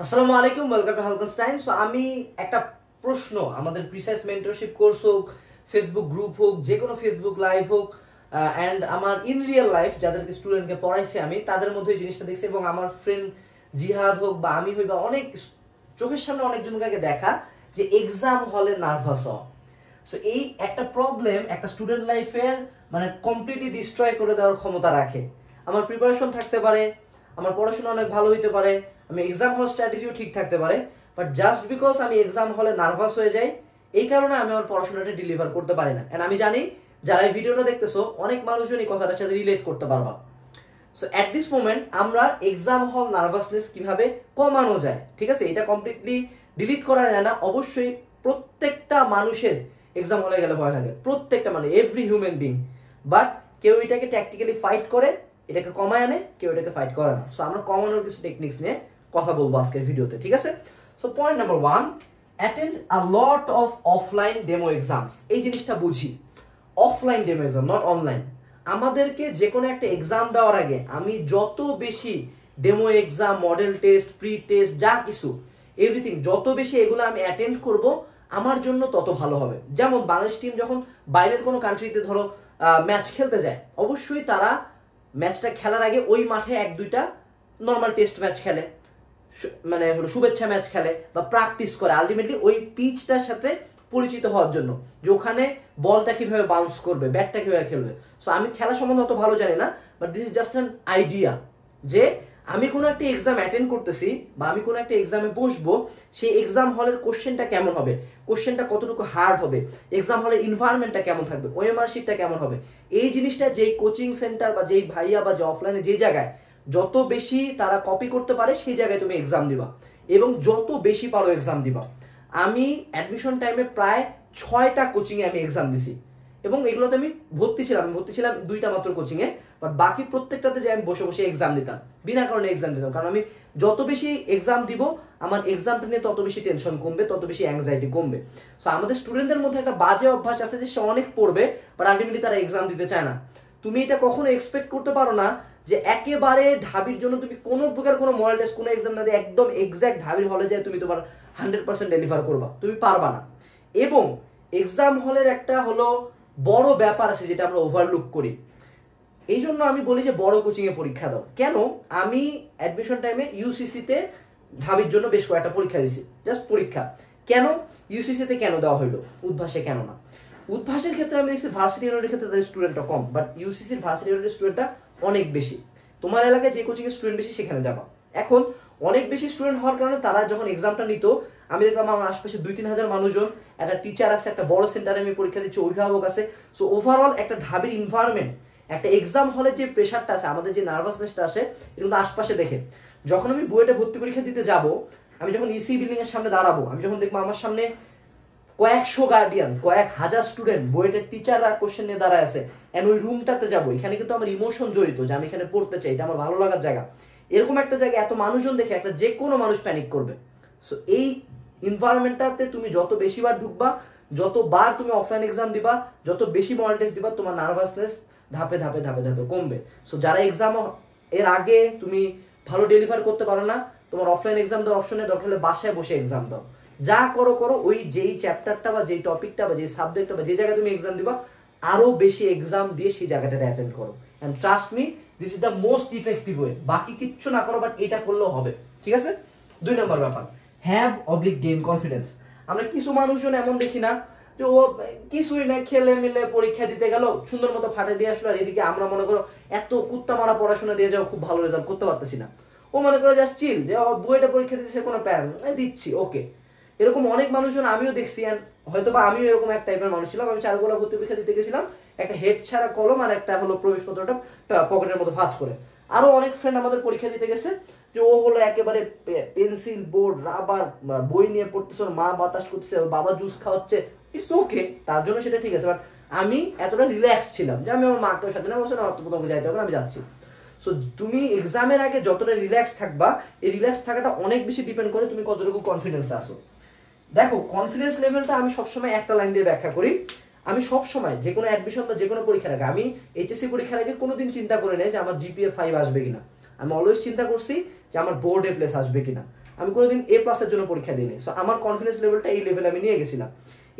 আসসালামু আলাইকুম, welcome to হালকনস্টাইন। So আমি একটা প্রশ্ন আমাদের প্রিসাইজ মেন্টরশিপ কোর্স হোক, ফেসবুক গ্রুপ হোক, যে কোনো ফেসবুক লাইভ হোক, অ্যান্ড আমার ইন রিয়েল লাইফ যাদেরকে স্টুডেন্টকে পড়াইছি আমি তাদের মধ্যে এই জিনিসটা দেখছি, এবং আমার ফ্রেন্ড জিহাদ হোক বা আমি হই বা অনেক চোখের সামনে অনেকজনকে দেখা যে এক্সাম হলে নার্ভাস হওয়া। সো এই একটা প্রবলেম একটা স্টুডেন্ট লাইফের মানে কমপ্লিটলি ডিস্ট্রয় করে দেওয়ার ক্ষমতা রাখে। আমার প্রিপারেশন থাকতে পারে, আমার পড়াশোনা অনেক ভালো হইতে পারে, আমি এক্সাম হল স্ট্র্যাটেজিও ঠিক থাকতে পারে, বাট জাস্ট বিকজ আমি এক্সাম হলে নার্ভাস হয়ে যাই, এই কারণে আমি আমার পড়াশোনাটা ডেলিভার করতে পারি না। অ্যান্ড আমি জানি যারা এই ভিডিওটা দেখতেছো অনেক মানুষজন এই কথাটার সাথে রিলেট করতে পারবা। সো অ্যাট দিস মোমেন্ট আমরা এক্সাম হল নার্ভাসনেস কিভাবে কমানো যায়, ঠিক আছে, এটা কমপ্লিটলি ডিলিট করা যায় না। অবশ্যই প্রত্যেকটা মানুষের এক্সাম হলে গেলে ভয় লাগে, প্রত্যেকটা মানে এভরি হিউম্যান বিং, বাট কেউ এটাকে ট্যাকটিক্যালি ফাইট করে, এটাকে কমায় আনে, কেউ এটাকে ফাইট করে না। সো আমরা কমানোর কিছু টেকনিক্স নিয়ে কথা বলবো আজকের ভিডিওতে, ঠিক আছে। So point number 1, attend a lot of offline demo exams. এই জিনিসটা বুঝি, offline demo exam, not online. আমাদেরকে যে কোনো একটা এক্সাম দেওয়ার আগে আমি যত বেশি demo exam, model test, pre test, যা কিছু এভরিথিং যত বেশি এগুলো আমি অ্যাটেন্ড করব আমার জন্য তত ভালো হবে। যেমন বাংলাদেশ টিম যখন বাইরের কোনো কান্ট্রিতে ধরো ম্যাচ খেলতে যায়, অবশ্যই তারা ম্যাচটা খেলার আগে ওই মাঠে এক দুইটা নর্মাল টেস্ট ম্যাচ খেলে, মানে হলো শুভেচ্ছা ম্যাচ খেলে বা প্র্যাকটিস করে, আলটিমেটলি ওই পিচটার সাথে পরিচিত হওয়ার জন্য, যে ওখানে বলটা কিভাবে বাউন্স করবে, ব্যাটটা কিভাবে খেলবে। সো আমি খেলা সম্বন্ধে অত ভালো জানি না, but this is just an idea যে আমি কোনো একটা এক্সাম অ্যাটেন্ড করতেছি বা আমি কোনো একটা এক্সামে বসবো, সেই এক্সাম হলের কোশ্চেনটা কেমন হবে, কোশ্চেনটা কতটুকু হার্ড হবে, এক্সাম হলের এনভায়রনমেন্টটা কেমন থাকবে, ওএমআর শিটটা কেমন হবে। এই জিনিসটা যেই কোচিং সেন্টার বা যেই ভাইয়া বা যে অফলাইনে যেই জায়গায় যত বেশি তারা কপি করতে পারে সেই জায়গায় তুমি এক্সাম দিবা, এবং যত বেশি পারো এক্সাম দিবা। আমি অ্যাডমিশন টাইমে প্রায় 6টা কোচিংয়ে আমি এক্সাম দিছি, এবং এগুলোতে আমি ভর্তি ছিলাম 2টা মাত্র কোচিংয়ে, বাট বাকি প্রত্যেকটাতে যে আমি বসে বসে এক্সাম দিতাম, বিনা কারণে এক্সাম দিতাম, কারণ আমি যত বেশি এক্সাম দিব আমার এক্সামটা নিয়ে তত বেশি টেনশন কমবে, তত বেশি অ্যাংজাইটি কমবে। সো আমাদের স্টুডেন্টদের মধ্যে একটা বাজে অভ্যাস আছে যে সে অনেক পড়বে, বাট আলটিমেটলি তারা এক্সাম দিতে চায় না। তুমি এটা কখনো এক্সপেক্ট করতে পারো না যে একেবারে ঢাবির জন্য তুমি কোনো প্রকার কোনো মডেল টেস্ট, কোনো এক্সাম না দিয়ে একদম এক্সাক্ট ঢাবির হলে যায় তুমি তোমার 100% ডেলিভার করবা, তুমি পারবা না। এবং এক্সাম হলের একটা হলো বড় ব্যাপার আছে যেটা আমরা ওভারলুক করি। এই জন্য আমি বলি যে বড় কোচিংয়ে পরীক্ষা দাও। কেন? আমি অ্যাডমিশন টাইমে ইউসিসিতে ঢাবির জন্য বেশ কয়েকটা পরীক্ষা দিছি, জাস্ট পরীক্ষা। কেন ইউসিসিতে কেন দেওয়া হইলো, উদ্ভাসে কেন না? উদ্ভাসের ক্ষেত্রে আমি দেখছি ভার্সিটি ইউনিটের ক্ষেত্রে তাদের স্টুডেন্টটা কম, বাট ইউসিসির ভার্সিটি ইউনিটের স্টুডেন্টটা অনেক বেশি। তোমার এলাকায় যে কোচিংয়ের স্টুডেন্ট বেশি সেখানে যাবা। এখন অনেক বেশি স্টুডেন্ট হওয়ার কারণে তারা যখন এক্সামটা নিত, আমি দেখলাম আমার আশপাশে 2-3 হাজার মানুষজন, একটা টিচার আছে, একটা বড় সেন্টারে আমি পরীক্ষা দিচ্ছি, অভিভাবক আছে। সো ওভারঅল একটা ঢাবির ইনভায়রনমেন্ট, একটা এক্সাম হলের যে প্রেশারটা আছে, আমাদের যে নার্ভাসনেসটা আসে, এটা কিন্তু আশপাশে দেখে। যখন আমি বুয়েটে ভর্তি পরীক্ষা দিতে যাব, আমি যখন ইসি বিল্ডিং এর সামনে দাঁড়াবো, আমি যখন দেখবো আমার সামনে কয়েকশো গার্ডিয়ান, কয়েক হাজার স্টুডেন্ট, বুয়েটের টিচাররা কোশ্চেন নিয়ে দাঁড়ায় আছে, এন্ড ওই রুমটাতে যাবো, এখানে কিন্তু আমার ইমোশন জড়িত যে আমি এখানে পড়তে চাই, এটা আমার ভালো লাগার জায়গা। এরকম একটা জায়গায় এত মানুষজন দেখে একটা যে কোনো মানুষ প্যানিক করবে। সো এই এনভায়রনমেন্টটাতে তুমি যত বেশিবার ঢুকবা, যতবার তুমি অফলাইন এক্সাম দিবা, যত বেশি মডেল টেস্ট দিবা, তোমার নার্ভাসনেস ধাপে ধাপে ধাপে ধাপে কমবে। সো যারা এক্সাম এর আগে তুমি ভালো ডেলিভার করতে পারো না, তোমার অফলাইন এক্সাম দেওয়ার অপশনে দরকার হলে বাসায় বসে এক্সাম দাও, যা করো করো, ওই যেই চ্যাপ্টারটা বা যেই টপিকটা বা যেই সাবজেক্টটা বা যে জায়গায় তুমি এক্সাম দিবা, আরো বেশি এক্সাম দিয়ে সেই জায়গাটাতে অ্যাটেন্ড করো। And trust me, this is the most effective way. বাকি কিচ্ছু না করো, বাট এটা করলেও হবে, ঠিক আছে। 2 নম্বর ব্যাপার, হ্যাভ অবলিক গেইন কনফিডেন্স। আমরা কিছু মানুষজন এমন দেখি না যে ও কিছুই না, খেলে মিলে পরীক্ষা দিতে গেল, সুন্দর মতো ফাটে দিয়ে আসলো, আর এদিকে আমরা মনে করো এত কুত্তা মারা পড়াশোনা দিয়ে যাও, খুব ভালো রেজাল্ট করতে পারতেছি না। ও মনে করো জাস্ট চিল, যে বইটা পরীক্ষা দিচ্ছে, কোনো প্যান দিচ্ছি, ওকে। এরকম অনেক মানুষজন আমিও দেখছি, হয়তো বা আমিও এরকম এক টাইপের মানুষ ছিলাম। আমি চারুকলা ভর্তি পরীক্ষা দিতে গেছিলাম, একটা হেড ছাড়া কলম আর একটা হলো প্রবেশপত্রটা পকেটের মতো ভাঁজ করে। আরো অনেক ফ্রেন্ড আমাদের পরীক্ষা দিতে গেছে, যে ও হলো একেবারে পেন্সিল, বোর্ড, রাবার, বই নিয়ে পড়তেছে, মা বাতাস করতেছে, বাবা জুস খাওয়াচ্ছে, ইটস ওকে, তার জন্য সেটা ঠিক আছে। বাট আমি এতটা রিল্যাক্স ছিলাম যে আমি আমার মাকেও সাথে না বসে না, তোমাকে যাইতে হবে না, আমি যাচ্ছি। সো তুমি এক্সামের আগে যতটা রিল্যাক্স থাকবা, এই রিল্যাক্স থাকাটা অনেক বেশি ডিপেন্ড করে তুমি কতটুকু কনফিডেন্স আসো। দেখো, কনফিডেন্স লেভেলটা আমি সবসময় একটা লাইন দিয়ে ব্যাখ্যা করি। আমি সবসময় যে কোনো অ্যাডমিশন বা যে কোনো পরীক্ষার আগে, আমি এইচএসসি পরীক্ষার আগে কোনোদিন চিন্তা করে নেই যে আমার জিপিএ 5 আসবে কিনা। আমি অলওয়েজ চিন্তা করছি যে আমার বোর্ড এ প্লেস আসবে কিনা। আমি কোনোদিন A+ এর জন্য পরীক্ষা দিইনি। সো আমার কনফিডেন্স লেভেলটা এই লেভেলে আমি নিয়ে গেছিলাম।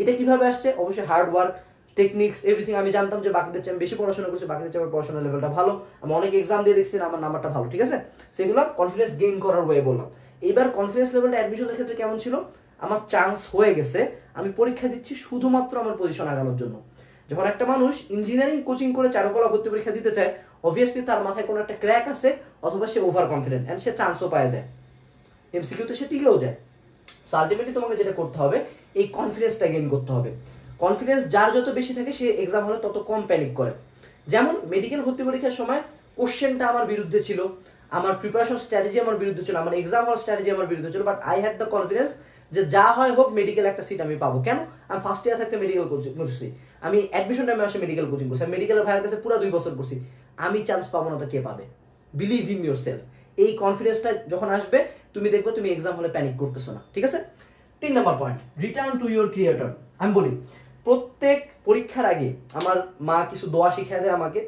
এটা কিভাবে আসছে? অবশ্যই হার্ড ওয়ার্ক, টেকনিক্স, এভরিথিং। আমি জানতাম যে বাকিদের চেয়ে আমি বেশি পড়াশোনা করছি, বাকিদের চেয়ে আমার পড়াশোনার লেভেলটা ভালো, আমি অনেক এক্সাম দিয়ে দেখছি আমার নাম্বারটা ভালো, ঠিক আছে? সেগুলো কনফিডেন্স গেইন করার ওয়ে বললাম। এইবার কনফিডেন্স লেভেলটা অ্যাডমিশনের ক্ষেত্রে কেমন ছিল? আমার চান্স হয়ে গেছে, আমি পরীক্ষা দিচ্ছি শুধুমাত্র আমার পজিশন আগানোর জন্য। যখন একটা মানুষ ইঞ্জিনিয়ারিং কোচিং করে চারুকলা ভর্তি পরীক্ষা দিতে চায়, অবভিয়াসলি তার মাথায় কোনো একটা ক্র্যাক আছে, অথবা সে ওভার কনফিডেন্ট অ্যান্ড সে চান্সও পাওয়া যায়, MCQতে সে টিকেও যায়। সো আলটিমেটলি তোমাকে যেটা করতে হবে, এই কনফিডেন্সটা গেইন করতে হবে। কনফিডেন্স যার যত বেশি থাকে সে এক্সাম হলে তত কম প্যানিক করে। যেমন মেডিকেল ভর্তি পরীক্ষার সময় কোশ্চেনটা আমার বিরুদ্ধে ছিল, আমার প্রিপারেশন স্ট্র্যাটেজি আমার বিরুদ্ধে ছিল, আমার এক্সাম হল স্ট্র্যাটেজি আমার বিরুদ্ধে ছিল, but I had the confidence যে যা হয় হোক মেডিকেল একটা সিট আমি পাবো। কেন? আমি ফার্স্ট ইয়ার থাকতে মেডিকেল কোচিং করছি, আমি অ্যাডমিশন টাইমে আসে মেডিকেল কোচিং করছি, আমি মেডিকেলের ভাইয়ের কাছে পুরো 2 বছর করছি। আমি চান্স পাবো না তো কে পাবে? Believe in your self. এই কনফিডেন্সটা যখন আসবে তুমি দেখবে তুমি এক্সাম হলে প্যানিক করতেছো না, ঠিক আছে? 3 number point, return to your creator. আমি বলি প্রত্যেক পরীক্ষার আগে আমার মা কিছু দোয়া শিখিয়ে দেয় আমাকে,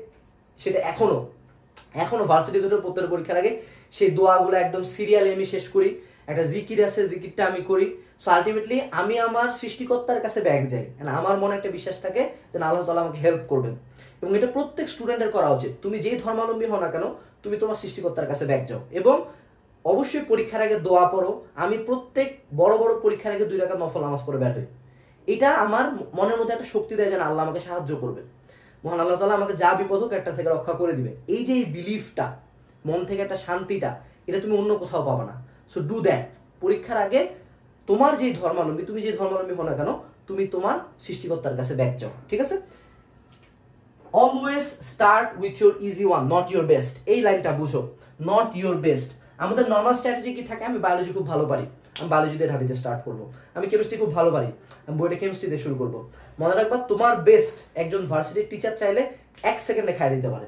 সেটা এখনো ভার্সিটি দুটো প্রত্যেক পরীক্ষার আগে সেই দোয়াগুলো একদম সিরিয়ালি আমি শেষ করি। একটা জিকির আছে, জিকিরটা আমি করি। সো আলটিমেটলি আমি আমার সৃষ্টিকর্তার কাছে ব্যাক যাই, আমার মনে একটা বিশ্বাস থাকে যে আল্লাহ তাআলা আমাকে হেল্প করবেন, এবং এটা প্রত্যেক স্টুডেন্টের করা উচিত। তুমি যেই ধর্মাবলম্বী হও না কেন, তুমি তোমার সৃষ্টিকর্তার কাছে ব্যাক যাও, এবং অবশ্যই পরীক্ষার আগে দোয়া পড়ো। আমি প্রত্যেক বড় বড় পরীক্ষার আগে 2 রাকাত নফল নামাজ পড়ে বের হই। এটা আমার মনের মধ্যে একটা শক্তি দেয় যেন আল্লাহ আমাকে সাহায্য করবে, মহান আল্লাহ তাআলা আমাকে যা বিপদ হোক একটা থেকে রক্ষা করে দিবে। এই যে এই বিলিফটা, মন থেকে একটা শান্তিটা, এটা তুমি অন্য কোথাও পাবে না। So do that. পরীক্ষার আগে তোমার যেই ধর্মাবলম্বী, তুমি যে ধর্মাবলম্বী হও না কেন, তুমি তোমার সৃষ্টিকর্তার কাছে ব্যাক যাও, ঠিক আছে? Always start with your easy one, not your best. এই লাইনটা বুঝো, নট ইউর বেস্ট। আমাদের নর্মাল স্ট্র্যাটেজি কি থাকে? আমি বায়োলজি খুব ভালো পারি, আমি বায়োলজি দিয়ে ঢাবিতে স্টার্ট করবো। আমি কেমিস্ট্রি খুব ভালো পারি, আমি বইটা কেমিস্ট্রি দিয়ে শুরু করবো। মনে রাখবা তোমার বেস্ট একজন ভার্সিটির টিচার চাইলে 1 সেকেন্ডে খাই দিতে পারে,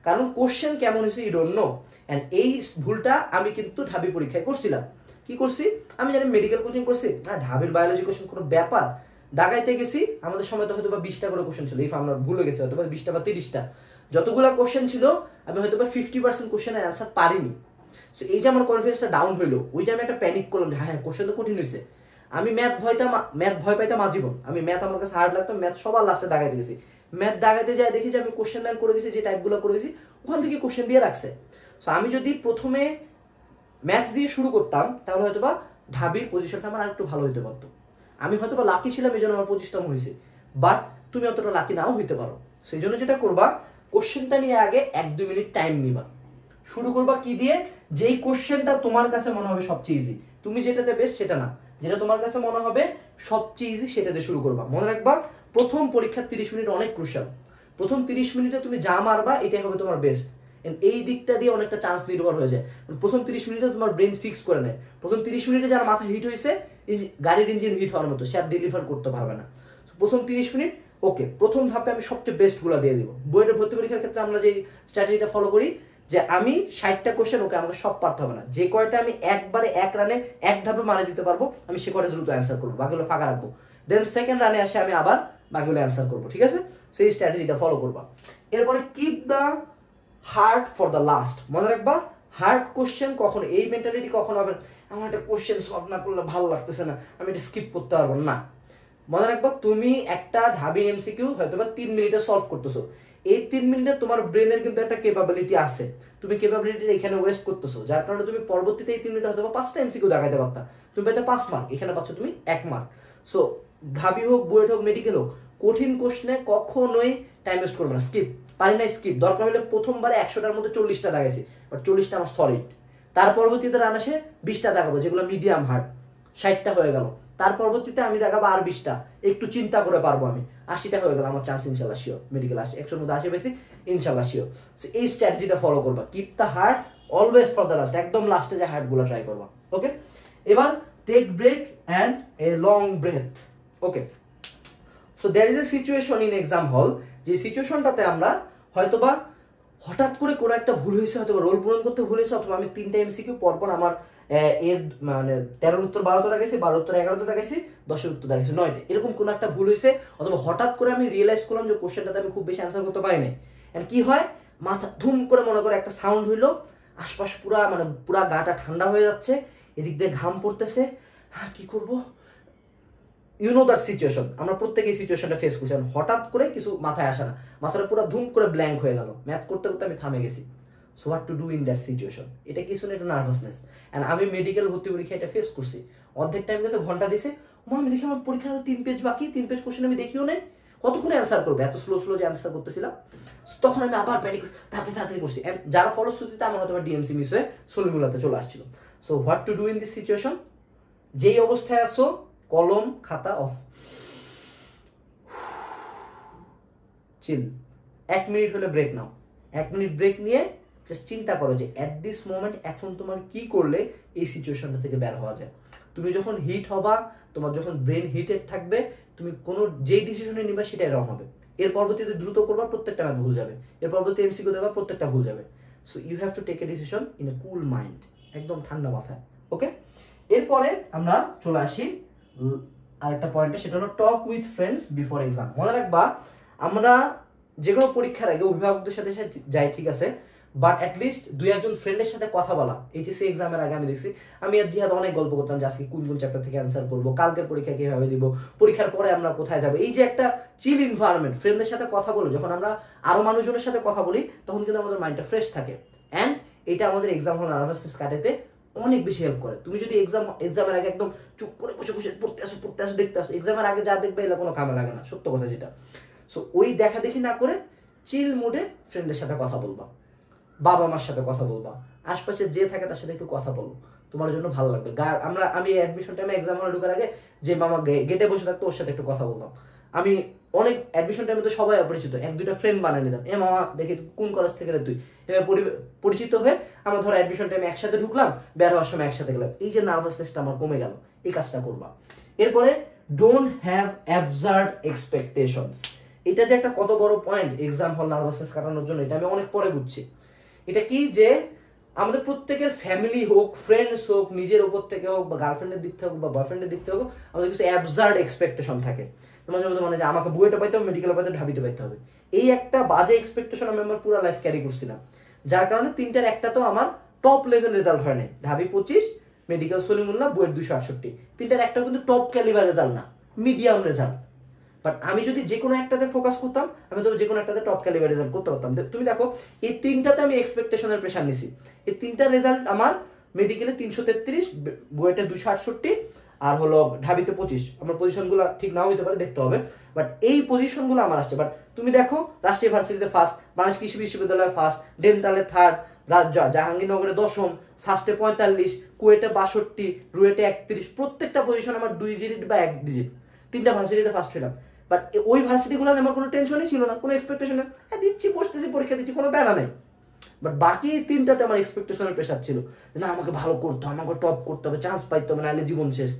কারণ কোশ্চেন কেমন হয়েছে ইউ ডোন্ট নো। অ্যান্ড এই ভুলটা আমি কিন্তু ঢাবি পরীক্ষায় করছিলাম। কি করছি? আমি জানি মেডিকেল কোচিং করছি, না ঢাবির বায়োলজি কোশ্চেন কোনো ব্যাপার, দাগাইতে গেছি। আমাদের সময় তো হয়তো বা 20টা করে কোশ্চেন ছিল, ইফ আমরা ভুলে গেছি, হয়তো বা 20টা বা 30টা, যতগুলো কোশ্চেন ছিল আমি হয়তো বা 50% কোশ্চেনের অ্যান্সার পারিনি। সো এই যে আমার কনফিডেন্সটা ডাউন হইলো, ওই যে আমি একটা প্যানিক করলাম যে হ্যাঁ কোশ্চেন তো কঠিন হয়েছে। আমি ম্যাথ ভয় পাইতাম আজীবন। আমি ম্যাথ আমার কাছে হার্ড লাগতো, ম্যাথ সবার লাস্টে দাগাইতে গেছি। ম্যাথ দাগাইতে যায় দেখি যে আমি কোশ্চেন ব্যাংক করে গেছি, যে টাইপগুলো করে গেছি ওখান থেকে কোশ্চেন দিয়ে রাখছে। সো আমি যদি প্রথমে ম্যাথ দিয়ে শুরু করতাম তাহলে হয়তো বা ঢাবির পজিশনটা আমার আরেকটু ভালো হইতে পারতো। আমি হয়তো বা লাকি ছিলাম, এই জন্য আমার 25তম হয়েছে, বাট তুমি অতটা লাকি নাও হইতে পারো। সেই জন্য যেটা করবা, কোশ্চেনটা নিয়ে আগে 1-2 মিনিট টাইম নিবা। শুরু করবা কি দিয়ে? যেই কোশ্চেনটা তোমার কাছে মনে হবে সবচেয়ে ইজি, তুমি যেটাতে বেস্ট সেটা না, যেটা তোমার কাছে মনে হবে সবচেয়ে ইজি সেটাতে শুরু করবা। মনে রাখবা প্রথম পরীক্ষার 30 মিনিট অনেক ক্রুশাল। প্রথম 30 মিনিটে তুমি যা মারবা এটাই হবে তোমার বেস্ট। এই দিকটা দিয়ে অনেকটা চান্স নির্ভর হয়ে যায়। প্রথম 30 মিনিটে তোমার ব্রেন ফিক্স করে নেয়, প্রথম 30 মিনিটে যার মাথা হিট হয়েছে, গাড়ির ইঞ্জিন হিট হওয়ার মতো, সে আর ডেলিভার করতে পারবে না। প্রথম 30 মিনিট ওকে, প্রথম ধাপে আমি সবচেয়ে বেস্টগুলো দিয়ে দিব। বইয়ের ভর্তি পরীক্ষার ক্ষেত্রে আমরা যে স্ট্র্যাটেজিটা ফলো করি, যে আমি 60টা কোশ্চেন, ওকে আমাকে সব পারতে হবে না, যে কয়টা আমি একবারে এক রানে এক ধাপে মারা দিতে পারবো আমি সে কয়টা দ্রুত অ্যান্সার করবো, বাকিগুলো ফাঁকা রাখবো। দেন সেকেন্ড রানে আসে আমি আবার বাকিগুলো অ্যান্সার করবো, ঠিক আছে? সেই স্ট্র্যাটেজিটা ফলো করবা। এরপরে keep the hard for the last. মনে রাখবা হার্ড কোশ্চেন কখনো, এই মেন্টালিটি কখনো হবে আমার একটা কোশ্চেন সলভ না করলে ভালো লাগতেছে না, আমি এটা স্কিপ করতে পারবো না। মনে রাখবা তুমি একটা ঢাবি MCQ হয়তো বা 3 মিনিটে সলভ করতেছো, এই 3 মিনিটে তোমার ব্রেনের কিন্তু একটা ক্যাপাবিলিটি আছে, তুমি ক্যাপাবিলিটি এখানে ওয়েস্ট করতেছো, যার কারণে তুমি পরবর্তীতে এই 3 মিনিটে হয়তো বা 5টা MCQ দেখাইতে পারতা, তুমি পাইতে 5 মার্ক, এখানে পাচ্ছ তুমি 1 মার্ক। সো ঢাবি হোক, বুয়েট হোক, মেডিকেল হোক, কঠিন কোশ্চেনে কখনোই টাইম ওয়েস্ট করবে না। স্কিপ পারি না, স্কিপ দরকার হলে প্রথমবারে 100টার মধ্যে 40টা দেখাইছি, বাট 40টা আমার সলিড। তার পরবর্তীতে রান আসে 20টা দেখাবো যেগুলো মিডিয়াম হার্ড, 60টা হয়ে গেল। তার পরবর্তীতে আমি দেখাবো আর 20টা, একটু চিন্তা করে পারবো আমি, 80টা হয়ে গেল, আমার চান্স ইনশাল্লাহ শিওর, মেডিকেল আসে 100-র মধ্যে 80 পেয়েছি ইনশাল্লাহ শিওর। সো এই স্ট্র্যাটেজিটা ফলো করবা, keep the hard always for the last, একদম লাস্টে যে হার্টগুলো ট্রাই করবা। ওকে, এবার take break and a long breath. Okay, so there is a situation in exam hall, যে সিচুয়েশনটাতে আমরা হয়তোবা হঠাৎ করে কোনো একটা ভুল হয়েছে, হয়তো রোল পূরণ করতে ভুল হয়েছে, অথবা আমি 3টা MCQ পরপর আমার এর মানে 13-র উত্তর 12তে দেখাইছি, 12-র উত্তর 11তে দেখাইছি, 10-এর উত্তর দেখাইছি 9তে, এরকম কোনো একটা ভুল হয়েছে, অথবা হঠাৎ করে আমি রিয়েলাইজ করলাম যে কোশ্চেনটাতে আমি খুব বেশি অ্যান্সার করতে পারি নাই। এন্ড কি হয়, মাথা ধুম করে মনে করে একটা সাউন্ড হইলো, আশপাশ পুরা মানে পুরা গাটা ঠান্ডা হয়ে যাচ্ছে, এদিক দিয়ে ঘাম পড়তেছে, হ্যাঁ কি করবো, ইউ নো দ্যাট সিচুয়েশন। আমরা প্রত্যেকে এই সিচুয়েশনটা ফেস করছি। হঠাৎ করে কিছু মাথায় আসে না, মাথাটা পুরো ধুম করে ব্ল্যাঙ্ক হয়ে গেল, ম্যাথ করতে করতে আমি থামে গেছি। So what to do in that situation? এটা কিছু না, এটা নার্ভাসনেস। অ্যান্ড আমি মেডিকেল ভর্তি পরীক্ষা এটা ফেস করছি। অর্ধেক টাইম গেছে, ঘন্টা দিছে, আমি দেখি আমার পরীক্ষার 3 পেজ বাকি, 3 পেজ কোশ্চেন আমি দেখিও নাই, কতক্ষণে অ্যান্সার করবে, এত স্লো স্লো যে অ্যান্সার করতেছিলাম। তখন আমি আবার প্যানিক তাড়াতাড়ি করছি, যারা ফলশ্রুতিতে আমার হয়তো ডিএমসি মিস হয়ে সলিমুল্লাতে চলে আসছিল। So what to do in this situation? যেই অবস্থায় আসো, কলম খাতা অফ, চিল, 1 মিনিট হলে ব্রেক নাও। 1 মিনিট ব্রেক নিয়ে জাস্ট চিন্তা করো যে অ্যাট দিস মোমেন্ট এখন তোমার কি করলে এই সিচুয়েশনটা থেকে বের হওয়া যায়। তুমি যখন হিট হবা, তোমার যখন ব্রেন হিটেড থাকবে, তুমি কোনো যেই ডিসিশনে নিবা সেটাই রং হবে। এর পরবর্তীতে দ্রুত করবা, প্রত্যেকটা ম্যাথ ভুল যাবে। এর পরবর্তী এমসিকিউ দেবা, প্রত্যেকটা ভুল যাবে। So you have to take a decision in a cool mind, একদম ঠান্ডা মাথায়। ওকে, এরপরে আমরা চলে আসি আরেকটা পয়েন্টে, সেটা হলো talk with friends before exam. মনে রাখবা, আমরা যে কোনো পরীক্ষার আগে অভিভাবকদের সাথে যাই, ঠিক আছে, বাট অ্যাটলিস্ট 2-1 ফ্রেন্ডের সাথে কথা বলা। এইচএসসি এক্সামের আগে আমি দেখছি, আমি আর জিহাদ অনেক গল্প করতাম যে আজকে কোন কোন চ্যাপ্টার থেকে অ্যান্সার করবো, কালকের পরীক্ষা কিভাবে দিব, পরীক্ষার পরে আমরা কোথায় যাবো। এই যে একটা চিল এনভায়রনমেন্ট, ফ্রেন্ডদের সাথে কথা বলে যখন আমরা আরো মানুষজনের সাথে কথা বলি, তখন কিন্তু আমাদের মাইন্ডটা ফ্রেশ থাকে। অ্যান্ড এটা আমাদের এক্সাম হল নার্ভাসনেস কাটাতে অনেক বেশি হেল্প করে। তুমি যদি এক্সামের আগে একদম চুপ করে বসে বসে পড়তে আসো দেখতে আসো, এক্সামের আগে যা দেখবে এগুলো কোনো কামে লাগে না, সত্য কথা যেটা। সো ওই দেখা দেখি না করে চিল মুডে ফ্রেন্ডদের সাথে কথা বলবা, বাবা মার সাথে কথা বলবা, আশপাশে যে থাকে তার সাথে একটু কথা বলো, তোমার জন্য ভালো লাগবে। আমি অ্যাডমিশন টাইমে এক্সাম হলে ঢোকার আগে যে মামা গেটে বসে থাকতো ওর সাথে একটু কথা বলতাম। আমি অনেক অ্যাডমিশন টাইমে তো সবাই অপরিচিত, 1-2টা ফ্রেন্ড বানিয়ে নিতাম, এ মামা দেখি কোন কলেজ থেকে তুই, এবার পরিচিত হয়ে আমরা ধরো অ্যাডমিশন টাইমে একসাথে ঢুকলাম, বের হওয়ার সময় একসাথে গেলাম। এই যে নার্ভাসনেসটা আমার কমে গেল, এই কাজটা করবা। এরপরে ডোন্ট হ্যাভ অ্যাবসার্ড এক্সপেকটেশনস। এটা যে একটা কত বড় পয়েন্ট এক্সাম হল নার্ভাসনেস কাটানোর জন্য, এটা আমি অনেক পরে বুঝছি। এটা কি যে আমাদের প্রত্যেকের ফ্যামিলি হোক, ফ্রেন্ডস হোক, নিজের উপর থেকে হোক, বা গার্লফ্রেন্ডের দিক থেকে হোক, বা বয়ফ্রেন্ডের দিক থেকে হোক, আমাদের কিছু অ্যাবসার্ড এক্সপেকটেশন থাকে। মাঝে মধ্যে মানে যে আমাকে বুয়েটা পাইতে হবে, মেডিকেলে পাইতে হবে, ঢাবিতে পাইতে হবে। এই একটা বাজে এক্সপেকটেশন আমি আমার পুরো লাইফ ক্যারি করছিলাম, যার কারণে 3টার একটা তো আমার টপ লেভেল রেজাল্ট হয় নাই। ঢাবি 25, মেডিকেল সলিমুল্লাহ, বুয়েট 268, 3টার একটা কিন্তু টপ ক্যালিবার রেজাল্ট না, মিডিয়াম রেজাল্ট। বাট আমি যদি যে কোনো একটাতে ফোকাস করতাম, আমি তো যে কোনো একটাতে টপ ক্যালিবার রেজাল্ট করতে পারতাম। তুমি দেখো, এই 3টাতে আমি এক্সপেকটেশনের প্রেশার নিছি। এই 3টার রেজাল্ট আমার মেডিকেলে 333, বুয়েটে 268, আর হলো ঢাবিতে 25। আমার পজিশনগুলো ঠিক নাও হতে পারে, দেখতে হবে, বাট এই পজিশনগুলো আমার আসছে। বাট তুমি দেখো, রাজশাহী ভার্সিটিতে ফার্স্ট, বাংলাদেশ কৃষি বিশ্ববিদ্যালয়ে ফার্স্ট, ডেন্টালে থার্ড, জাহাঙ্গীরনগরে 10ম, সাস্টে 45, কুয়েটে 62, রুয়েটে 31, প্রত্যেকটা পজিশন আমার 2 ডিজিট বা 1 ডিজিট। 3টা ভার্সিটিতে ফার্স্ট হলাম। বাট ওই ভার্সিটিগুলো আমার কোনো টেনশনই ছিল না, কোনো এক্সপেকটেশন নেই, হ্যাঁ দিচ্ছি, বসতেছি, পরীক্ষা দিচ্ছি, কোনো ব্যানা নেই। বাট বাকি 3টাতে আমার এক্সপেকটেশনের প্রেশার ছিল, না আমাকে ভালো করতে হবে, আমাকে টপ করতে হবে, চান্স পাইতে হবে, নাহলে জীবন শেষ।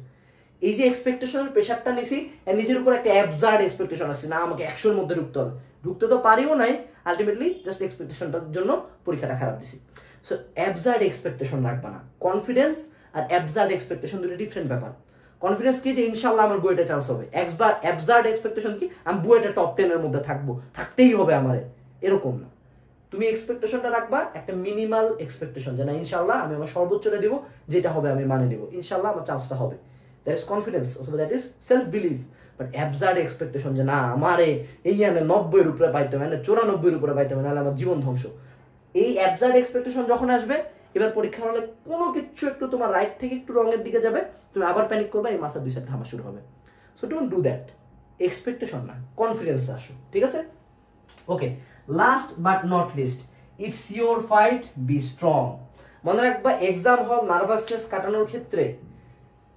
এই যে এক্সপেকটেশনের প্রেশারটা নিছি, নিজের উপর একটা অ্যাবসার্ড এক্সপেকটেশন আসছে, না আমাকে 100-র মধ্যে ঢুকতে হবে, ঢুকতে তো পারিও নাই, আলটিমেটলি জাস্ট এক্সপেকটেশনটার জন্য পরীক্ষাটা খারাপ দিছি। সো অ্যাবসার্ড এক্সপেকটেশন রাখবা না। কনফিডেন্স আর অ্যাবসার্ড এক্সপেকটেশন দুটো ডিফারেন্ট ব্যাপার। কনফিডেন্স কি যে ইনশাল্লাহ আমার বুয়েটে চান্স হবে, অ্যাবসার্ড এক্সপেকটেশন কি আমি বুয়েটে টপ 10-এর মধ্যে থাকবো, থাকতেই হবে আমার, এরকম না। তুমি এক্সপেকটেশনটা রাখবা একটা মিনিমাল এক্সপেকটেশন, যে না ইনশাল্লাহ আমি আমার সর্বোচ্চটা দিব, যেটা হবে আমি মানে নেব, ইনশাল্লাহ আমার চান্সটা হবে। দ্যাট ইজ কনফিডেন্স, অথবা that is self believe. But absurd expectation যে না আমারে এই 90-এর উপরে পাইতে হবে, 94-এর উপরে পাইতে হবে, নাহলে আমার জীবন ধ্বংস। এই অ্যাবসার্ড এক্সপেকটেশন যখন আসবে, এবার পরীক্ষার হলে কোনো কিছু একটু তোমার রাইট থেকে একটু রঙের দিকে যাবে, তুমি আবার প্যানিক করবে, এই মাথার 2 সাইড ঘামা শুরু হবে। So don't do that. Expectation না, কনফিডেন্স আসো, ঠিক আছে? Okay, last but not least, it's your fight, be strong. মনে রাখবা, এক্সাম হল নার্ভাসনেস কাটানোর ক্ষেত্রে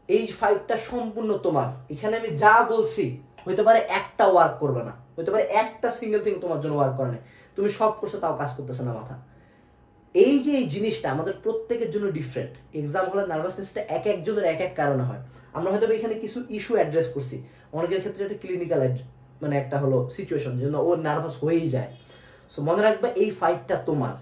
এই ফাইটটা সম্পূর্ণ তোমার। এখানে আমি যা বলছি, হইতে পারে একটা ওয়ার্ক করবে না, হইতে পারে একটা সিঙ্গেল থিং তোমার জন্য ওয়ার্ক করে না, তুমি সব করছো তাও কাজ করতেছে না মাথা। এই যে এই জিনিসটা আমাদের প্রত্যেকের জন্য ডিফারেন্ট। এক্সাম হলে নার্ভাসনেসটা এক একজনের এক এক কারণে হয়। আমরা হয়তো এখানে কিছু ইস্যু অ্যাড্রেস করছি, অনেকের ক্ষেত্রে এটা ক্লিনিক্যাল মানে একটা হলো সিচুয়েশন, যেন ও নার্ভাস হয়েই যায়। সো মনে রাখবে, এই ফাইটটা তোমার।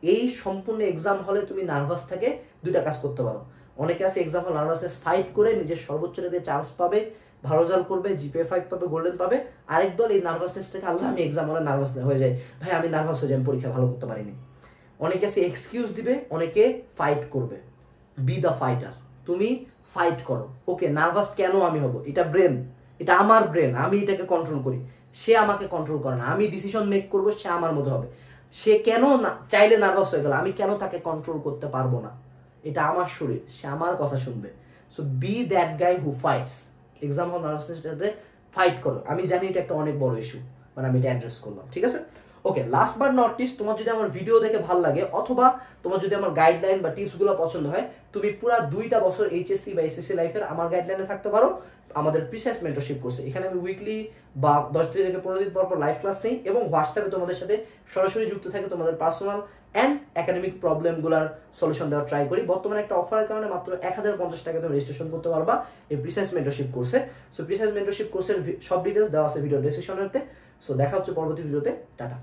এই সম্পূর্ণ এক্সাম হলে তুমি নার্ভাস থাকে 2টা কাজ করতে পারো। অনেকে আছে এক্সাম হল নার্ভাসনেস ফাইট করে নিজের সর্বোচ্চটা দিয়ে চান্স পাবে, ভালো রেজাল্ট করবে, জিপিএ 5 পাবে, গোল্ডেন পাবে। আরেক দল এই নার্ভাসনেস থেকে, আল্লাহ আমি এক্সাম হলে নার্ভাস হয়ে যাই, ভাই আমি নার্ভাস হয়ে যাই, আমি পরীক্ষা ভালো করতে পারিনি। অনেকে আছে এক্সকিউজ দিবে, অনেকে ফাইট করবে। B the fighter. তুমি ফাইট করো। ওকে, নার্ভাস কেন আমি হব? এটা ব্রেন, এটা আমার ব্রেন, আমি এটাকে কন্ট্রোল করি, সে আমাকে কন্ট্রোল করে না। আমি ডিসিশন মেক করবো, সে আমার মতো হবে। সে কেন চাইলে নার্ভাস হয়ে গেল, আমি কেন তাকে কন্ট্রোল করতে পারবো না? এটা আমার শরীর, সে আমার কথা শুনবে। So be that guy who fights. Exam hall নার্ভাসনেসের সাথে ফাইট করো। আমি জানি এটা একটা অনেক বড় ইস্যু, মানে আমি এটা অ্যাড্রেস করলাম, ঠিক আছে? Okay, last but not list, তোমার যদি আমার ভিডিও দেখে ভালো লাগে অথবা তোমার যদি আমার গাইডলাইন বা টিপসগুলো পছন্দ হয়, তুমি পুরো 2টা বছর এইচএসসি বা এসএসসি লাইফের আমার গাইডলাইনে থাকতে পারো আমাদের প্রিসাইজ মেন্টরশিপ কোর্সে। এখানে আমি উইকলি বা 10 থেকে 15 দিন পর লাইভ ক্লাস নেই এবং হোয়াটসঅ্যাপে তোমাদের সাথে সরাসরি যুক্ত থাকে, তোমাদের পার্সোনাল অ্যান্ড একাডেমিক প্রবলেমগুলোর সলিউশন দেওয়ার ট্রাই করি। বর্তমানে একটা অফারের কারণে মাত্র 1050 টাকা তুমি রেজিস্ট্রেশন করতে পারবা এই প্রিসাইজ মেন্টরশিপ কোর্সে। সো প্রিসাইজ মেন্টরশিপ কোর্সের সব ডিটেলস দেওয়া আছে ভিডিও ডেসক্রিপশনেতে। সো দেখা হচ্ছে পরবর্তী ভিডিওতে। টাটা।